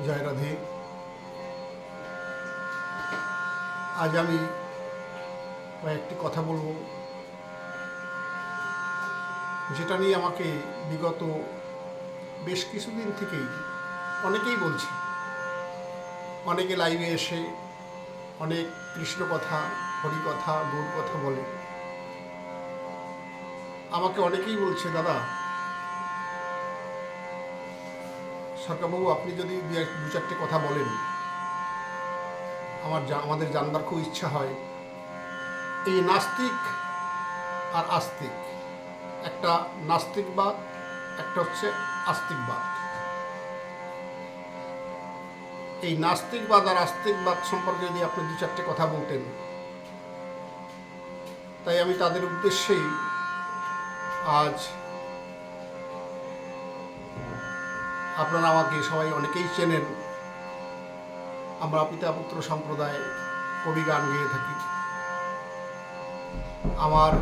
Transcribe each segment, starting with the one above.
জয় রাধে। আজ আমি কয়েকটি কথা বলবো, যেটা নিয়ে আমাকে বিগত বেশ কিছুদিন থেকেই অনেকেই বলছে। অনেকে লাইভে এসে অনেক কৃষ্ণ কথা, হরি কথা, গৌর কথা বলে। আমাকে অনেকেই বলছে, দাদা সরকারবাবু, আপনি যদি দু চারটে কথা বলেন, আমাদের জানবার খুব ইচ্ছা হয়। এই নাস্তিক আর আস্তিক, একটা নাস্তিকবাদ, একটা হচ্ছে আস্তিকবাদ। এই নাস্তিকবাদ আর আস্তিকবাদ সম্পর্কে যদি আপনি দু চারটে কথা বলতেন, তাই আমি তাদের উদ্দেশ্যেই আজ, আপনারা আমাকে সবাই অনেকেই চেনেন, আমরা পিতা পুত্র সম্প্রদায় কবি গান গেয়ে থাকি। আমার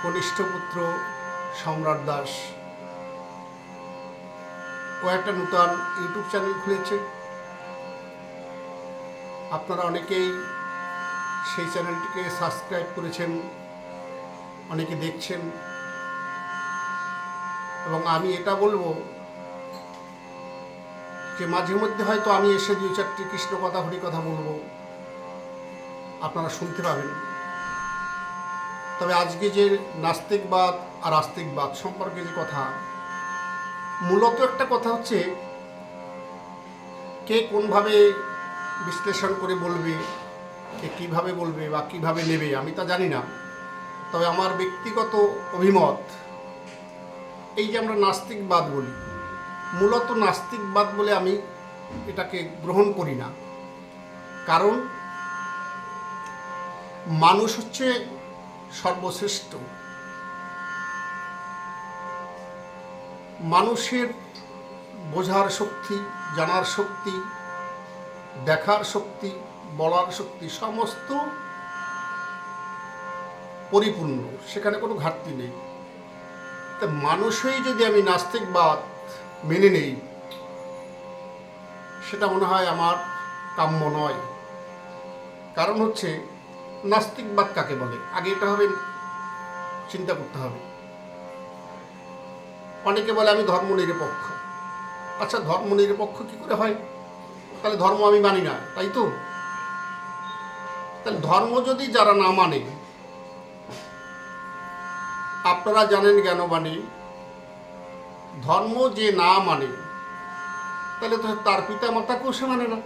কনিষ্ঠ পুত্র সম্রাট দাস ও একটা নূতন ইউটিউব চ্যানেল খুলেছে। আপনারা অনেকেই সেই চ্যানেলটিকে সাবস্ক্রাইব করেছেন, অনেকে দেখছেন। এবং আমি এটা বলবো যে মাঝে মধ্যে হয়তো আমি এসে দু চারটি কৃষ্ণ কথা, হরি কথা বলবো, আপনারা শুনতে পাবেন। তবে আজকে যে নাস্তিকবাদ আর আস্তিকবাদ সম্পর্কে যে কথা, মূলত একটা কথা হচ্ছে, কে কোনভাবে বিশ্লেষণ করে বলবে, কে কীভাবে বলবে বা কীভাবে নেবে, আমি তা জানি না। তবে আমার ব্যক্তিগত অভিমত, এই যে আমরা নাস্তিকবাদ বলি, মূলত নাস্তিকবাদ বলে আমি এটাকে গ্রহণ করি না। কারণ মানুষ হচ্ছে সর্বশ্রেষ্ঠ। মানুষের বোঝার শক্তি, জানার শক্তি, দেখার শক্তি, বলার শক্তি সমস্ত পরিপূর্ণ, সেখানে কোনো ঘাটতি নেই। তা মানুষই যদি আমি নাস্তিকবাদ মেনে নেই, সেটা মনে হয় আমার কাম্য নয়। কারণ হচ্ছে, নাস্তিকবাদ কাকে বলে, আগে এটা হবে চিন্তা করতে হবে। অনেকে বলে আমি ধর্ম নিরপেক্ষ। আচ্ছা, ধর্ম নিরপেক্ষ কী করে হয়? তাহলে ধর্ম আমি মানি না, তাই তো? তাহলে ধর্ম যদি যারা না মানে, আপনারা জানেন জ্ঞানবাণী, ধর্ম যে না মানে, তাহলে তো তার পিতা মাতাকেও সে মানে না।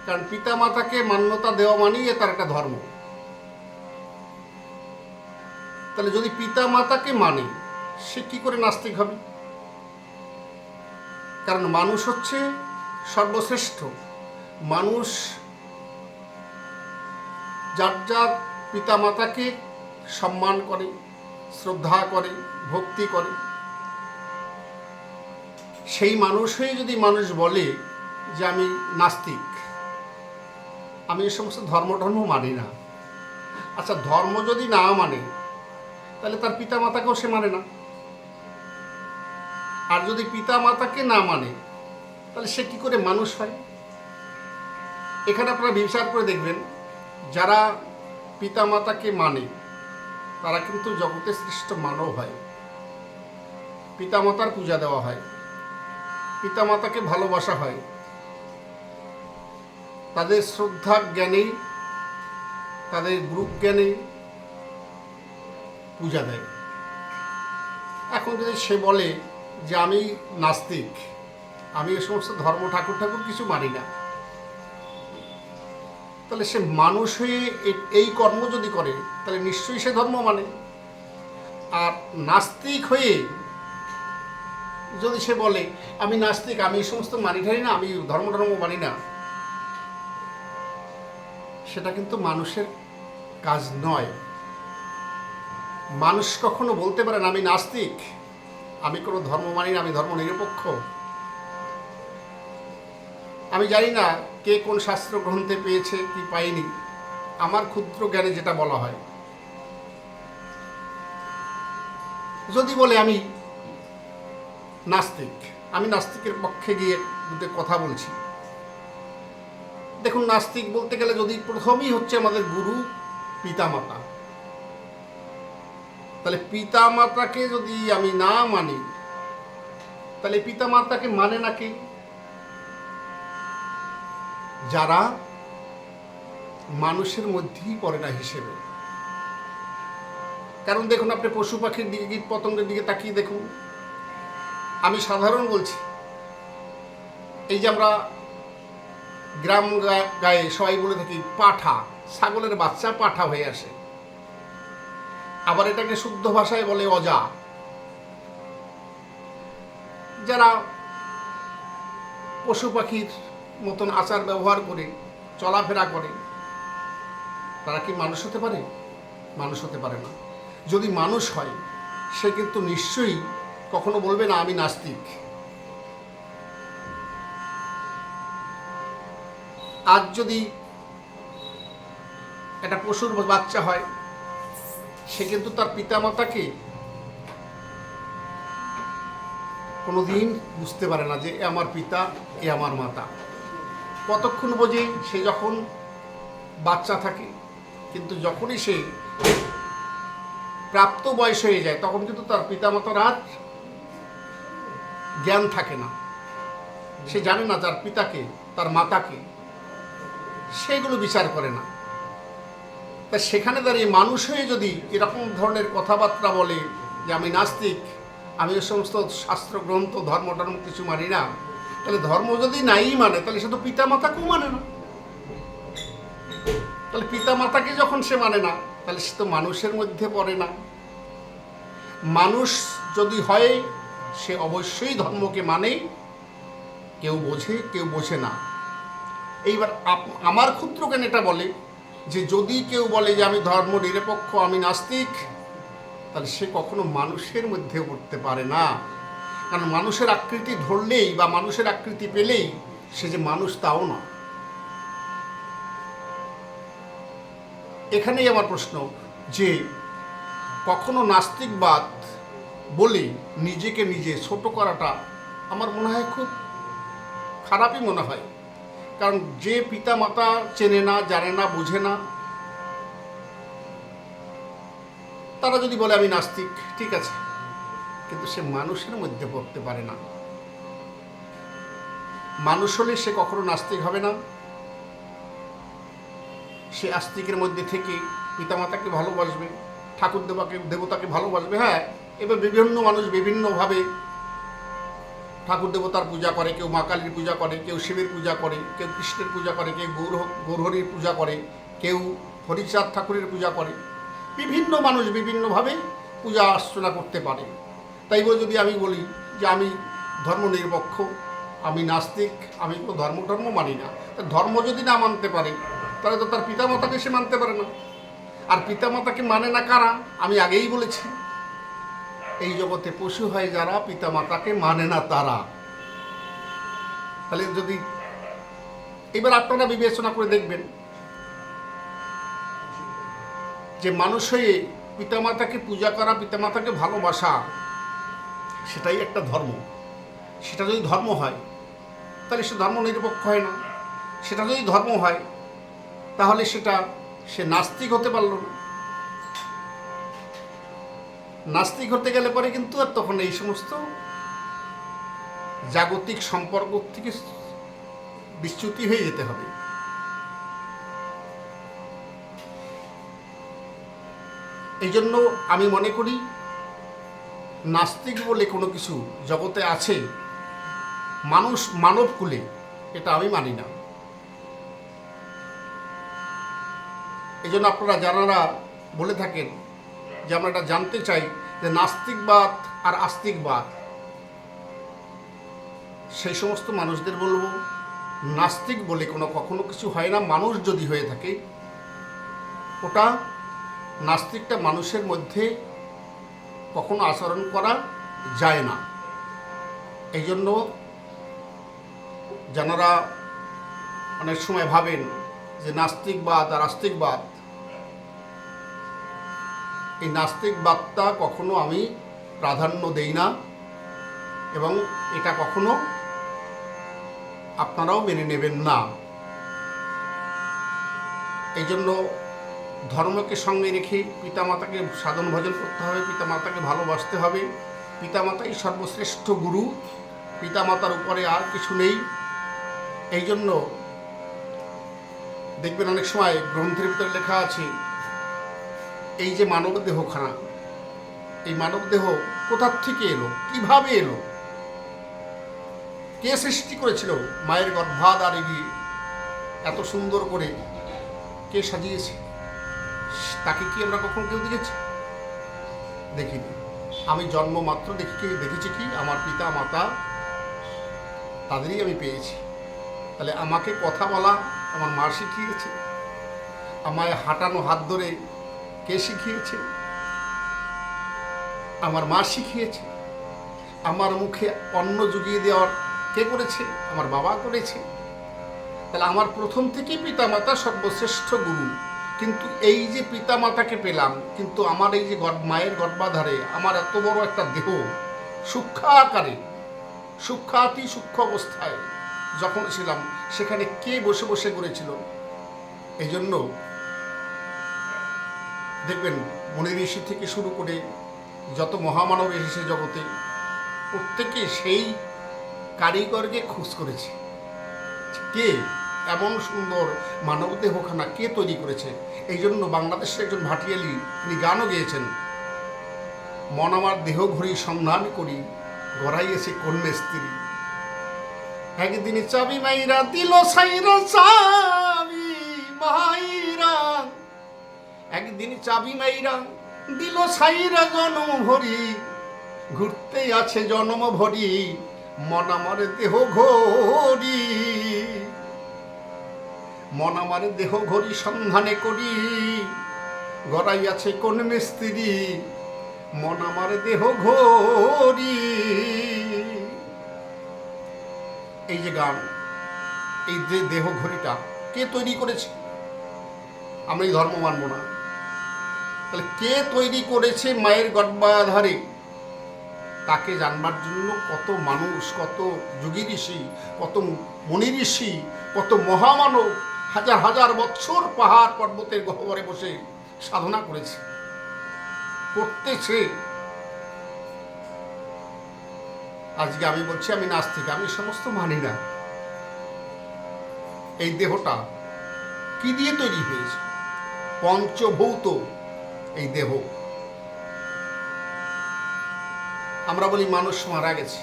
কারণ পিতা মাতাকে মান্যতা দেওয়া মানেই তার একটা ধর্ম। তাহলে যদি পিতা মাতাকে মানে, সে কি করে নাস্তিক হবে? কারণ মানুষ হচ্ছে সর্বশ্রেষ্ঠ। মানুষ যার যার পিতা মাতাকে সম্মান করে, শ্রদ্ধা করে, ভক্তি করে। সেই মানুষই যদি মানুষ বলে যে আমি নাস্তিক, আমি এই সমস্ত ধর্ম মানি না। আচ্ছা, ধর্ম যদি না মানে, তাহলে তার পিতা মাতাকেও সে মানে না। আর যদি পিতা মাতাকে না মানে, তাহলে সে কি করে মানুষ হয়? এখানে আপনারা বিচার করে দেখবেন, যারা পিতা মাতাকে মানে, তারা কিন্তু জগতের শ্রেষ্ঠ মানব হয়। পিতা মাতার পূজা দেওয়া হয়, পিতা মাতাকে ভালোবাসা হয়, তাদের শ্রদ্ধা জ্ঞানেই, তাদের গুরু জ্ঞানে পূজা দেয়। এখন যদি সে বলে যে আমি নাস্তিক, আমি এই সমস্ত ধর্ম ঠাকুর কিছু মানি না, তাহলে সে মানুষ হয়ে এই কর্ম যদি করে, তাহলে নিশ্চয়ই সে ধর্ম মানে। আর নাস্তিক হয়ে যদি সে বলে আমি নাস্তিক, আমি এই সমস্ত মানি ঠানি না, আমি ধর্ম মানি না, সেটা কিন্তু মানুষের কাজ নয়। মানুষ কখনো বলতে পারে না আমি নাস্তিক, আমি কোনো ধর্ম মানি না, আমি ধর্ম নিরপেক্ষ। আমি জানি না কে কোন শাস্ত্র গ্রন্থে পেয়েছে কি পায়নি, আমার ক্ষুদ্র জ্ঞানে যেটা বলা হয়, যদি বলে আমি নাস্তিক, আমি নাস্তিকের পক্ষে গিয়ে দুটো কথা বলছি। দেখুন, নাস্তিক বলতে গেলে যদি প্রথমেই হচ্ছে আমাদের গুরু পিতামাতা, তাহলে পিতামাতাকে যদি আমি না মানি, তাহলে পিতামাতাকে মানে না কে? যারা মানুষের মধ্যেই পড়ে না হিসেবে। কারণ দেখুন, আপনি পশু পাখির দিকে, কীট পতঙ্গের দিকে তাকিয়ে দেখুন। আমি সাধারণ বলছি, এই যে আমরা গ্রাম গায়ে সবাই বলে থাকি পাঠা, ছাগলের বাচ্চা পাঠা হয়ে আসে, আবার এটাকে শুদ্ধ ভাষায় বলে অজা। যারা পশু পাখির মতন আচার ব্যবহার করে চলাফেরা করে, তারা কি মানুষ হতে পারে? মানুষ হতে পারে না। যদি মানুষ হয়, সে কিন্তু নিশ্চয়ই কখনো বলবে না আমি নাস্তিক। আজ যদি একটা পশুর বাচ্চা হয়, সে কিন্তু তার পিতামাতাকে কোনোদিন বুঝতে পারে না যে এ আমার পিতা, এ আমার মাতা। কতক্ষণ বোঝে? সে যখন বাচ্চা থাকে, কিন্তু যখনই সে প্রাপ্ত বয়স হয়ে যায়, তখন কিন্তু তার পিতামাতার আর জ্ঞান থাকে না। সে জানে না তার পিতাকে, তার মাতাকে, সেগুলো বিচার করে না। তা সেখানে দাঁড়িয়ে মানুষ হয়ে যদি এরকম ধরনের কথাবার্তা বলে যে আমি নাস্তিক, আমি এ সমস্ত শাস্ত্র গ্রন্থ ধর্ম টর্ম কিছু মানি না, তাহলে ধর্ম যদি নাই মানে, তাহলে সে তো পিতা মাতাকেও মানে না। তাহলে পিতা মাতাকে যখন সে মানে না, তাহলে সে তো মানুষের মধ্যে পড়ে না। মানুষ যদি হয়, সে অবশ্যই ধর্মকে মানে। কেউ বোঝে, কেউ বোঝে না। এইবার আমার ক্ষুদ্র জ্ঞান এটা বলে যে যদি কেউ বলে যে আমি ধর্ম নিরপেক্ষ, আমি নাস্তিক, তাহলে সে কখনো মানুষের মধ্যে উঠতে পারে না। কারণ মানুষের আকৃতি ধরলেই বা মানুষের আকৃতি পেলেই সে যে মানুষ তাও না। এখানেই আমার প্রশ্ন যে কখনো নাস্তিকবাদ বলে নিজেকে নিজে ছোট করাটা আমার মনে হয় খুব খারাপই মনে হয়। কারণ যে পিতা মাতা চেনে না, জানে না, বোঝে না, তারা যদি বলে আমি নাস্তিক, ঠিক আছে, কিন্তু সে মানুষের মধ্যে পড়তে পারে না। মানুষ হলে সে কখনো নাস্তিক হবে না। সে আস্তিকের মধ্যে থেকে পিতামাতাকে ভালোবাসবে, ঠাকুর দেবতাকে ভালোবাসবে। হ্যাঁ, এবার বিভিন্ন মানুষ বিভিন্নভাবে ঠাকুর দেবতার পূজা করে। কেউ মা কালীর পূজা করে, কেউ শিবের পূজা করে, কেউ কৃষ্ণের পূজা করে, কেউ গৌরহরির পূজা করে, কেউ হরিচাঁদ ঠাকুরের পূজা করে। বিভিন্ন মানুষ বিভিন্নভাবে পূজা অর্চনা করতে পারে। তাই বলে যদি আমি বলি যে আমি ধর্ম নিরপেক্ষ, আমি নাস্তিক, আমি কোনো ধর্ম মানি না, ধর্ম যদি না মানতে পারে, তাহলে তো তার পিতামাতাকে সে মানতে পারে না। আর পিতামাতাকে মানে না কারা? আমি আগেই বলেছি, এই জগতে পশু হয় যারা, পিতামাতাকে মানে না তারা। তাহলে যদি এবার আপনারা বিবেচনা করে দেখবেন যে মানুষ হয়ে পিতামাতাকে পূজা করা, পিতামাতাকে ভালোবাসা, সেটাই একটা ধর্ম। সেটা যদি ধর্ম হয়, তাহলে সে ধর্ম নিরপেক্ষ হয় না। সেটা যদি ধর্ম হয়, তাহলে সে নাস্তিক হতে পারল না। নাস্তিক হতে গেলে পরে কিন্তু আর তখন এই সমস্ত জাগতিক সম্পর্ক থেকে বিচ্যুতি হয়ে যেতে হবে। এই জন্য আমি মনে করি নাস্তিক বলে কোনো কিছু জগতে আছে মানুষ মানব কুলে, এটা আমি মানি না। এই জন্য আপনারা যারা বলে থাকেন যে আমরা এটা জানতে চাই যে নাস্তিকবাদ আর আস্তিকবাদ, সেই সমস্ত মানুষদের বলবো নাস্তিক বলে কখনো কিছু হয় না। মানুষ যদি হয়ে থাকে, ওটা নাস্তিকটা মানুষের মধ্যে কখনো আচরণ করা যায় না। এই জন্য যারা অনেক সময় ভাবেন যে নাস্তিকবাদ আর আস্তিকবাদ, এই নাস্তিকবাদটা কখনো আমি প্রাধান্য দেই না। এবং এটা কখনো আপনারাও মেনে নেবেন না। এই জন্য ধর্মকে সঙ্গে রেখে পিতামাতাকে সাধন ভজন করতে হবে, পিতামাতাকে ভালোবাসতে হবে। পিতামাতাই সর্বশ্রেষ্ঠ গুরু, পিতামাতার উপরে আর কিছু নেই। এই জন্য দেখবেন অনেক সময় গ্রন্থের ভিতরে লেখা আছে, এই যে মানব দেহখানা, এই মানব দেহ কোথার থেকে এলো, কিভাবে এলো, কে সৃষ্টি করেছিল, মায়ের গর্ভাধারে গিয়ে এত সুন্দর করে কে সাজিয়েছে, তাকে কি আমরা কখন কেউ দেখেছি? দেখিনি। আমি জন্ম মাত্র দেখেছি কি আমার পিতা মাতা, তাদেরই আমি পেয়েছি। তাহলে আমাকে কথা বলা আমার মা শিখিয়েছে, আমায় হাঁটানো হাত ধরে কে শিখিয়েছে? আমার মা শিখিয়েছে। আমার মুখে অন্ন জুগিয়ে দেওয়ার কে করেছে? আমার বাবা করেছে। তাহলে আমার প্রথম থেকেই পিতামাতা সর্বশ্রেষ্ঠ গুরু। কিন্তু এই যে পিতামাতাকে পেলাম, কিন্তু আমার এই যে মায়ের গর্ভাধারে আমার এত বড় একটা দেহ সূক্ষ্ম আকারে, সূক্ষ্মাতি সূক্ষ্ম অবস্থায় যখন ছিলাম, সেখানে কে বসে বসে করেছিল? এই জন্য দেখবেন মুনি ঋষি থেকে শুরু করে যত মহামানব এসেছে জগতে, প্রত্যেকে সেই কারিগরকে খোঁজ করেছে, কে এমন সুন্দর মানব দেহখানা কে তৈরি করেছে। এই জন্য বাংলাদেশের একজন ভাটিয়ালি তিনি গানও গেয়েছেন, মন আমার দেহ ঘড়ি সন্ধান করি, গড়াইয়েছে কন্যা স্ত্রী। একদিন চাবি মাইরা দিল সাইরা, চাবি মাইরা, একদিন চাবি মাইরা দিল সাইরা, জনম ভরি ঘুরতে আছে জনম ভরি, মন আমার দেহ ঘড়ি, মন আমার দেহ ঘড়ি সন্ধানে করি, গড়াই আছে কোন মিস্ত্রি, মন আমার দেহ ঘড়ি। এই যে গান, এই যে দেহ ঘড়িটা কে তৈরি করেছে? আমরা এই ধর্ম মানব না। তাহলে কে তৈরি করেছে মায়ের গর্ভাধারে, তাকে জানবার জন্য কত মানুষ, কত যোগী ঋষি, কত মুনি ঋষি, কত মহামানব হাজার হাজার বছর পাহাড় পর্বতের গহ্বরে বসে সাধনা করেছে, করতেছে। আজকে আমি বলছি আমি নাস্তিক, আমি সমস্ত মানি না। এই দেহটা কি দিয়ে তৈরি হয়েছে? পঞ্চভৌত এই দেহ। আমরা বলি মানুষ মারা গেছে,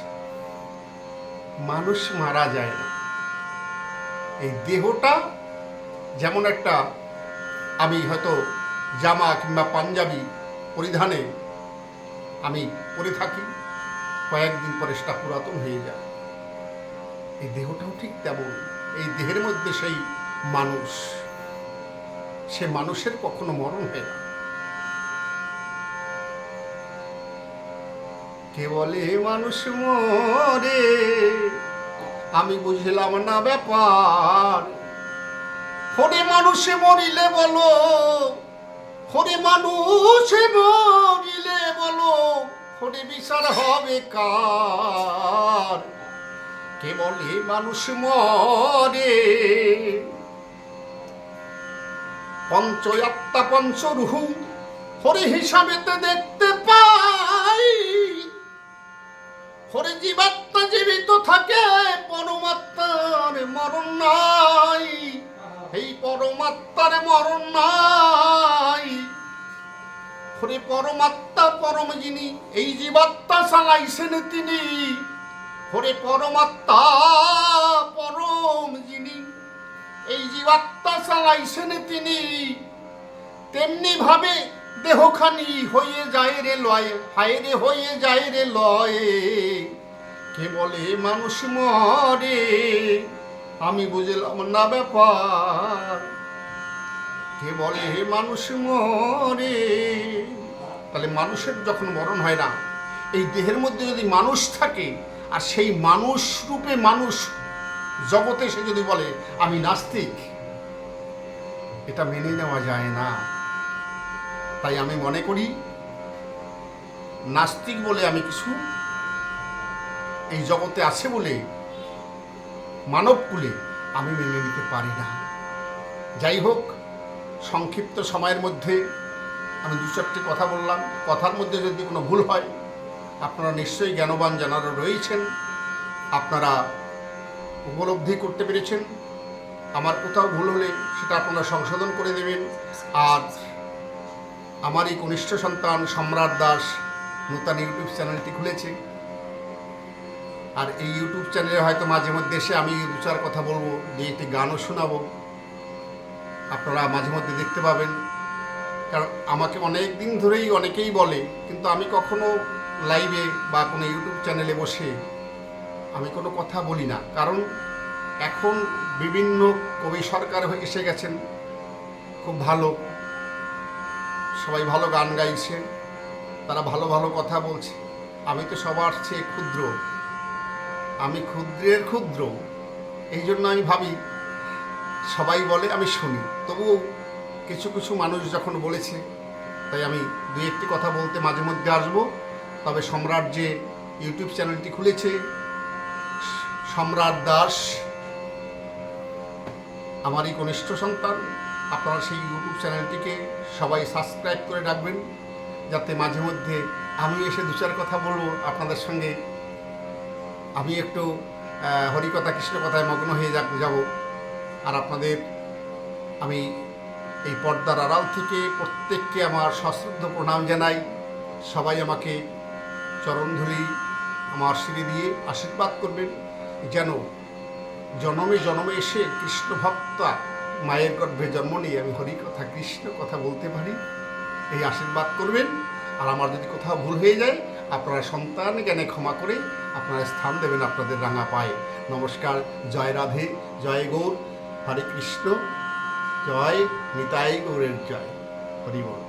মানুষ মারা যায় না। এই দেহটা যেমন একটা, আমি হয়তো জামা কিংবা পাঞ্জাবি পরিধানে আমি পরে থাকি, কয়েকদিন পরে সেটা পুরাতন হয়ে যায়। এই দেহটাও ঠিক তেমন। এই দেহের মধ্যে সেই মানুষ, সে মানুষের কখনো মরণ হয় না। কে বলে মানুষ মরে, আমি বুঝলাম না ব্যাপার। হরে মানুষে মরিলে বলো, হরে মানুষে মরিলে বলো, হরে বিচার হবে কার? কে বলে মানুষ মরে? পঞ্চ আত্মা পঞ্চরূহ হরে হিসাবেতে দেখতে পাই। হরে জীবাত্মা জীবিত থাকে, পরমাত্মার মরণ নাই। এই পরমাত্মার মরণ নাই। হরে পরমাত্মা পরম যিনি, এই জীবাত্মা চালাইছেন তিনি। হরে পরমাত্মা পরম যিনি, এই জীবাত্মা চালাইছেন তিনি। তেমনি ভাবে দেহখানি হয়ে যায় রে লয়, হায় রে হয়ে যায় রে লয়। কে বলে মানুষ মরে, আমি বুঝলাম না ব্যাপার। কে বলে মানুষ মরে? তাহলে মানুষের যখন মরণ হয় না, এই দেহের মধ্যে যদি মানুষ থাকে, আর সেই মানুষ রূপে মানুষ জগতে সে যদি বলে আমি নাস্তিক, এটা মেনে নেওয়া যায় না। তাই আমি মনে করি নাস্তিক বলে আমি কিছু এই জগতে আছে বলে মানবকুলে আমি মেনে নিতে পারি না। যাই হোক, সংক্ষিপ্ত সময়ের মধ্যে আমি দু চারটি কথা বললাম। কথার মধ্যে যদি কোনো ভুল হয়, আপনারা নিশ্চয়ই জ্ঞানবান যারা রয়েছেন, আপনারা উপলব্ধি করতে পেরেছেন। আমার কোথাও ভুল হলে সেটা আপনারা সংশোধন করে দেবেন। আর আমার এই কনিষ্ঠ সন্তান সম্রাট দাস নূতন ইউটিউব চ্যানেলটি খুলেছে, আর এই ইউটিউব চ্যানেলে হয়তো মাঝে মধ্যে এসে আমি দু চার কথা বলবো, যে একটি গানও শোনাবো, আপনারা মাঝে মধ্যে দেখতে পাবেন। কারণ আমাকে অনেক দিন ধরেই অনেকেই বলে, কিন্তু আমি কখনো লাইভে বা কোনো ইউটিউব চ্যানেলে বসে আমি কোনো কথা বলি না। কারণ এখন বিভিন্ন কবি সরকার এসে গেছেন, খুব ভালো, সবাই ভালো গান গাইছে, তারা ভালো ভালো কথা বলছে। আমি তো সবার চেয়ে ক্ষুদ্র, আমি ক্ষুদ্রের ক্ষুদ্র। এই জন্য আমি ভাবি, সবাই বলে আমি শুনি, তবুও কিছু কিছু মানুষ যখন বলেছে, তাই আমি দু একটি কথা বলতে মাঝে মধ্যে আসবো। তবে সম্রাট যে ইউটিউব চ্যানেলটি খুলেছে, সম্রাট দাস আমারই কনিষ্ঠ সন্তান, আপনারা সেই ইউটিউব চ্যানেলটিকে সবাই সাবস্ক্রাইব করে রাখবেন, যাতে মাঝে মধ্যে আমি এসে দু চার কথা বলবো আপনাদের সঙ্গে। আমি একটু হরিকথা কৃষ্ণ কথায় মগ্ন হয়ে যাব। আর আপনাদের আমি এই পর্দার আড়াল থেকে প্রত্যেককে আমার সশ্রদ্ধ প্রণাম জানাই। সবাই আমাকে চরণধুলি আমার শিরে দিয়ে আশীর্বাদ করবেন, যেন জনমে জনমে এসে কৃষ্ণ ভক্তা মায়ের গর্ভে জন্ম নিয়ে আমি হরিকথা কৃষ্ণ কথা বলতে পারি, এই আশীর্বাদ করবেন। আর আমার যদি কোথাও ভুল হয়ে যায়, আপনারা সন্তান জ্ঞানে ক্ষমা করে আপনারা স্থান দেবেন আপনাদের রাঙা পায়ে। নমস্কার, জয় রাধে, জয় গৌর, হরে কৃষ্ণ, জয় নিতাই গৌরের জয়, হরি বল।